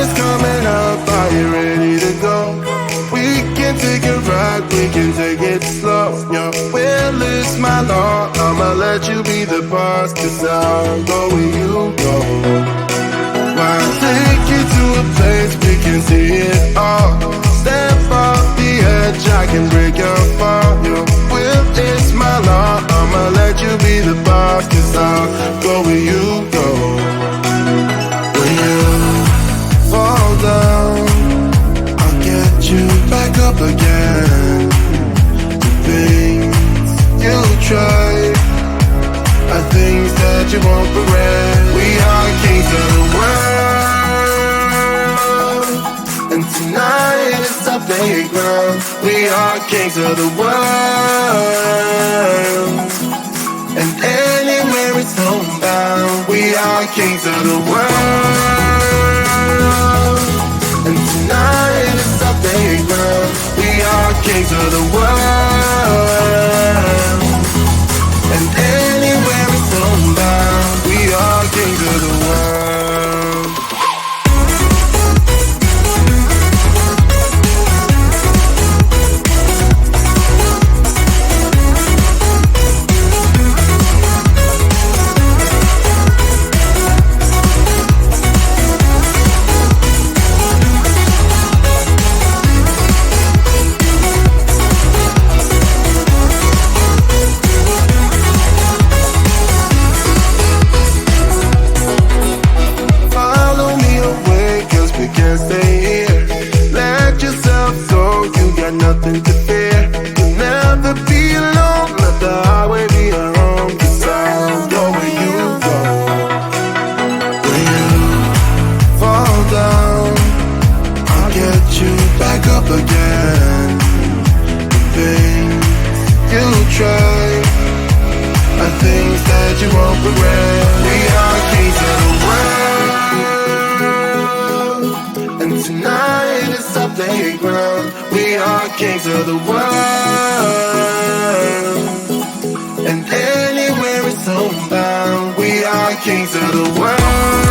is coming up, are you ready to go? We can take a ride, we can take it slow. Your will is my law, I'ma let you be the boss, 'cause I'll go where you go. I'll take you to a place we can see it all. Step off the edge, I can break your fall. Your will is my law, I'ma let you be the boss, 'cause I'll go where you go. When you fall down, I'll get you back up again. The things you try are things that you won't regret. We are kings of the world, and tonight is our playground. We are kings of the world, and anywhere it's homebound. We are kings of the world, and tonight is our playground. We are kings of the world, and anywhere it's homebound. We are kings of the world. Nothing to fear, you'll never be alone. Let the highway be your home, 'cause I'll go where you go. When you fall down, I'll get you back up again. The things you try are things that you won't regret. We are kings of the world, and tonight is our playground. We are kings of the world, and anywhere it's homebound. We are kings of the world.